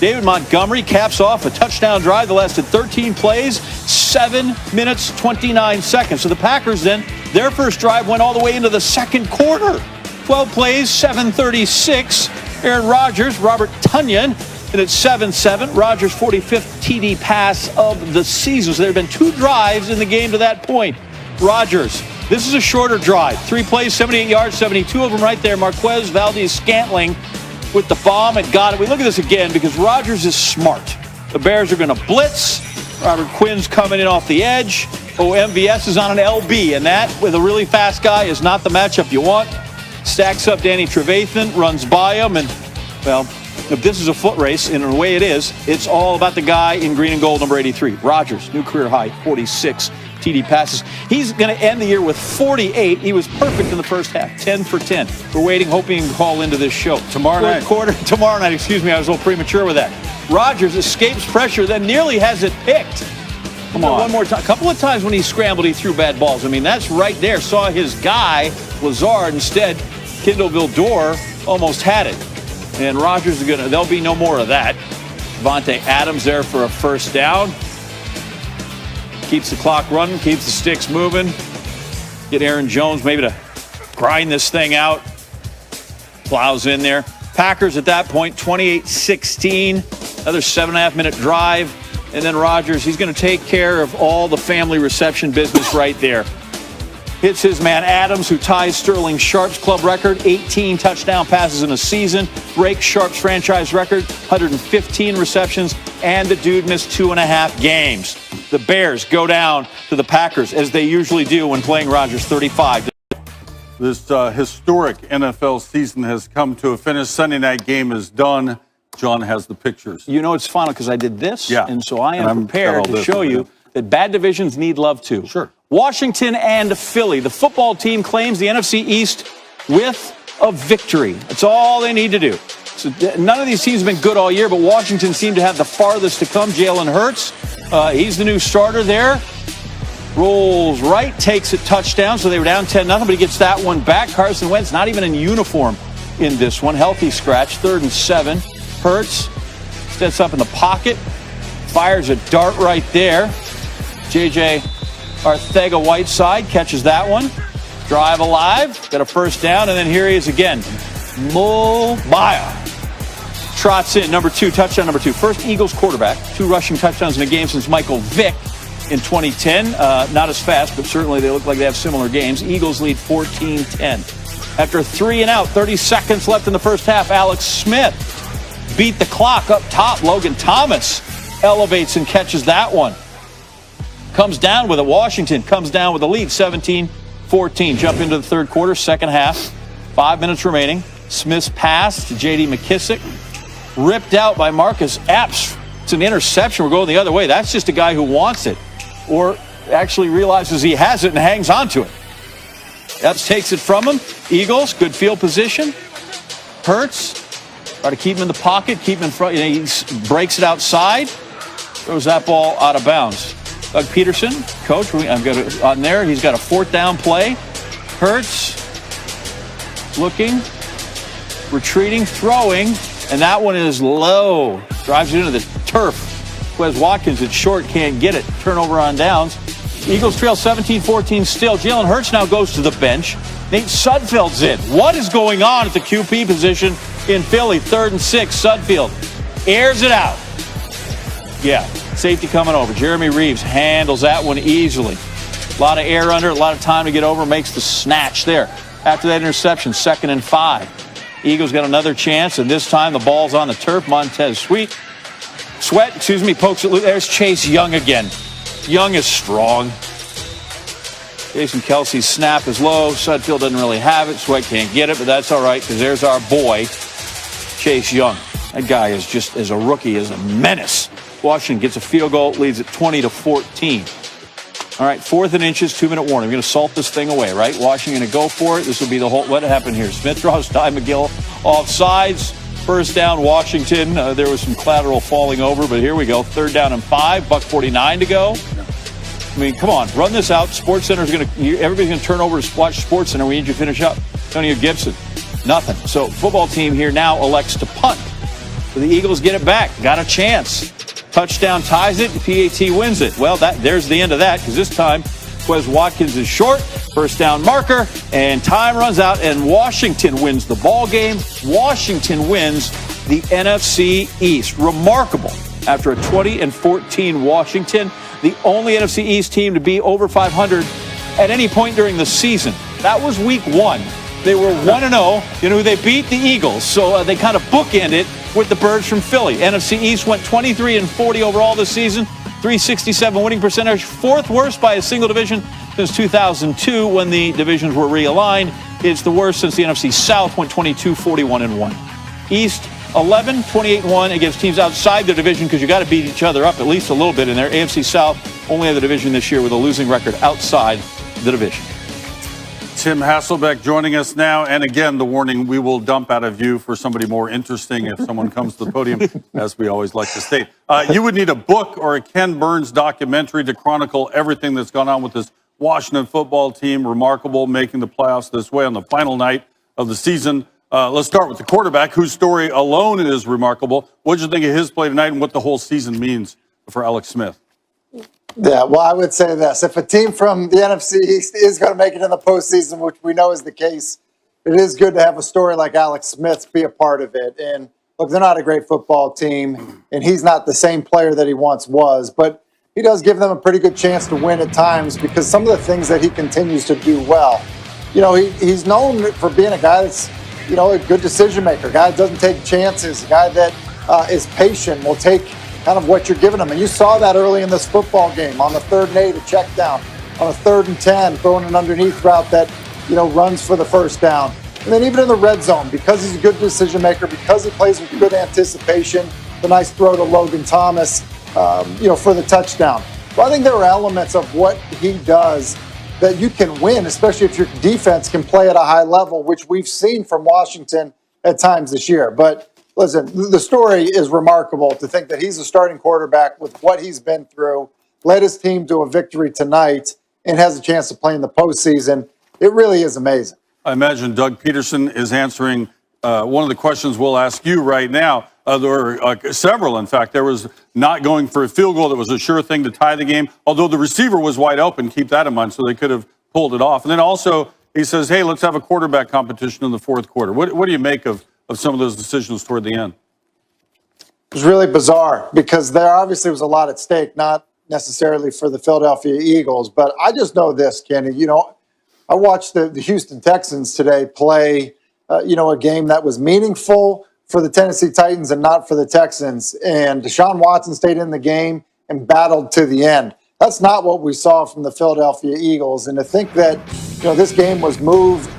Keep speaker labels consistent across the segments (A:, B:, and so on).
A: David Montgomery caps off a touchdown drive that lasted 13 plays, 7 minutes, 29 seconds. So the Packers then, their first drive went all the way into the second quarter. 12 plays, 7:36. Aaron Rodgers, Robert Tonyan, and it's 7-7. Rodgers' 45th TD pass of the season. So there have been 2 drives in the game to that point. Rodgers, this is a shorter drive. 3 plays, 78 yards, 72 of them right there. Marquez Valdez-Scantling with the bomb and got it. We look at this again because Rodgers is smart. The Bears are going to blitz. Robert Quinn's coming in off the edge. MVS is on an LB, and that, with a really fast guy, is not the matchup you want. Stacks up Danny Trevathan, runs by him, and, well, if this is a foot race, and in a way it is, it's all about the guy in green and gold, number 83. Rodgers, new career high, 46 TD passes. He's going to end the year with 48. He was perfect in the first half, 10 for 10. We're waiting, hoping he can call into this show. Tomorrow night, excuse me, I was a little premature with that. Rodgers escapes pressure, then nearly has it picked. Come on. One more time. A couple of times when he scrambled, he threw bad balls. I mean, that's right there. Saw his guy, Lazard. Instead, Kendall Vildor almost had it. And Rodgers is there'll be no more of that. Devontae Adams there for a first down. Keeps the clock running, keeps the sticks moving. Get Aaron Jones maybe to grind this thing out. Plows in there. Packers at that point, 28-16. Another 7.5-minute drive. And then Rodgers, he's going to take care of all the family reception business right there. Hits his man Adams, who ties Sterling Sharp's club record, 18 touchdown passes in a season. Breaks Sharp's franchise record, 115 receptions, and the dude missed 2.5 games. The Bears go down to the Packers, as they usually do when playing Rodgers, 35.
B: This historic NFL season has come to a finish. Sunday night game is done. John has the pictures.
A: You know it's final because I did this,
B: yeah.
A: And so I am prepared to show you that bad divisions need love too.
B: Sure.
A: Washington and Philly. The football team claims the NFC East with a victory. That's all they need to do. So none of these teams have been good all year, but Washington seemed to have the farthest to come. Jalen Hurts, he's the new starter there. Rolls right, takes a touchdown, so they were down 10-0, but he gets that one back. Carson Wentz not even in uniform in this one. Healthy scratch, 3rd and 7. Hurts steps up in the pocket, fires a dart right there. J.J. Arcega-Whiteside catches that one. Drive alive, got a first down, and then here he is again. Mobile. Trots in, touchdown number 2. First Eagles quarterback, 2 rushing touchdowns in a game since Michael Vick in 2010. Not as fast, but certainly they look like they have similar games. Eagles lead 14-10. After 3 and out, 30 seconds left in the first half, Alex Smith beat the clock up top. Logan Thomas elevates and catches that one. Comes down with it. Washington comes down with the lead, 17-14. Jump into the third quarter, second half. 5 minutes remaining. Smith's pass to J.D. McKissick. Ripped out by Marcus Epps. It's an interception. We're going the other way. That's just a guy who wants it, or actually realizes he has it and hangs on to it. Epps takes it from him. Eagles, good field position. Hurts. Try to keep him in the pocket, keep him in front. He breaks it outside. Throws that ball out of bounds. Doug Peterson, coach, I've got it on there. He's got a 4th down play. Hurts. Looking. Retreating, throwing. And that one is low. Drives it into the turf. Wes Watkins, it's short, can't get it. Turnover on downs. Eagles trail 17-14 still. Jalen Hurts now goes to the bench. Nate Sudfeld's in. What is going on at the QP position in Philly? 3rd and 6. Sudfeld airs it out. Yeah, safety coming over. Jeremy Reeves handles that one easily. A lot of air under it, a lot of time to get over. Makes the snatch there. After that interception, 2nd and 5. Eagles got another chance, and this time the ball's on the turf. Montez Sweat, pokes it loose. There's Chase Young again. Young is strong. Jason Kelsey's snap is low. Sudfeld doesn't really have it. Sweat can't get it, but that's all right because there's our boy, Chase Young. That guy is just, as a rookie, is a menace. Washington gets a field goal, leads it 20-14. All right, 4th and inches, 2-minute warning. We're going to salt this thing away, right? Washington going to go for it. This will be the whole, what happened here? Smith draws Ty McGill off sides. First down, Washington. There was some collateral falling over, but here we go. 3rd down and 5, $1:49 to go. I mean, come on, run this out. SportsCenter's going to, everybody's going to turn over to watch SportsCenter. We need you to finish up. Antonio Gibson, nothing. So football team here now elects to punt. So the Eagles get it back. Got a chance. Touchdown ties it. PAT wins it. Well, there's the end of that, because this time Quez Watkins is short. First down marker, and time runs out, and Washington wins the ball game. Washington wins the NFC East. Remarkable. After a 20-14 Washington, the only NFC East team to be over 500 at any point during the season. That was week 1. They were 1-0. You know, they beat the Eagles, so they kind of bookend it with the Birds from Philly. NFC East went 23-40 overall this season, 367 winning percentage, 4th worst by a single division since 2002 when the divisions were realigned. It's the worst since the NFC South went 22-41-1. East 11-28-1 against teams outside their division, because you got to beat each other up at least a little bit in there. AFC South only had the division this year with a losing record outside the division.
B: Tim Hasselbeck joining us now. And again, the warning, we will dump out of you for somebody more interesting if someone comes to the podium, as we always like to state. You would need a book or a Ken Burns documentary to chronicle everything that's gone on with this Washington football team. Remarkable, making the playoffs this way on the final night of the season. Let's start with the quarterback, whose story alone is remarkable. What did you think of his play tonight and what the whole season means for Alex Smith?
C: Yeah, well, I would say this. If a team from the NFC East is going to make it in the postseason, which we know is the case, it is good to have a story like Alex Smith's be a part of it. And look, they're not a great football team, and he's not the same player that he once was, but he does give them a pretty good chance to win at times because some of the things that he continues to do well. You know, he's known for being a guy that's, you know, a good decision maker, a guy that doesn't take chances, a guy that is patient, will take kind of what you're giving him. And you saw that early in this football game on the 3rd and 8, a check down, on a 3rd and 10, throwing an underneath route that, you know, runs for the first down. And then even in the red zone, because he's a good decision maker, because he plays with good anticipation, the nice throw to Logan Thomas, you know, for the touchdown. But I think there are elements of what he does that you can win, especially if your defense can play at a high level, which we've seen from Washington at times this year. But listen, the story is remarkable to think that he's a starting quarterback with what he's been through, led his team to a victory tonight, and has a chance to play in the postseason. It really is amazing.
B: I imagine Doug Peterson is answering one of the questions we'll ask you right now. There were several, in fact. There was not going for a field goal that was a sure thing to tie the game, although the receiver was wide open. Keep that in mind, so they could have pulled it off. And then also he says, hey, let's have a quarterback competition in the 4th quarter. What do you make of some of those decisions toward the end?
C: It was really bizarre because there obviously was a lot at stake, not necessarily for the Philadelphia Eagles. But I just know this, Kenny. You know, I watched the Houston Texans today play, you know, a game that was meaningful for the Tennessee Titans and not for the Texans. And Deshaun Watson stayed in the game and battled to the end. That's not what we saw from the Philadelphia Eagles. And to think that, you know, this game was moved,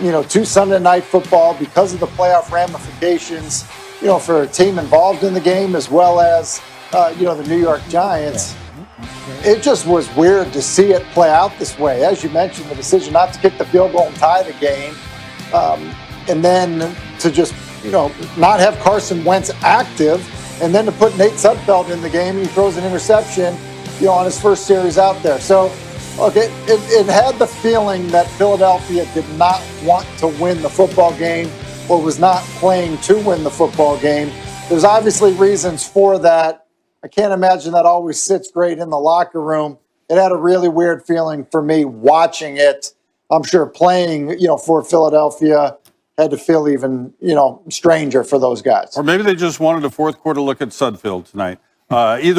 C: you know, to Sunday Night Football because of the playoff ramifications, you know, for a team involved in the game as well as, you know, the New York Giants. It just was weird to see it play out this way. As you mentioned, the decision not to kick the field goal and tie the game, and then to just, you know, not have Carson Wentz active, and then to put Nate Sudfeld in the game, and he throws an interception, you know, on his first series out there. So, look, it had the feeling that Philadelphia did not want to win the football game or was not playing to win the football game. There's obviously reasons for that. I can't imagine that always sits great in the locker room. It had a really weird feeling for me watching it. I'm sure playing, you know, for Philadelphia had to feel even, you know, stranger for those guys.
B: Or maybe they just wanted a 4th quarter look at Sudfeld tonight. Either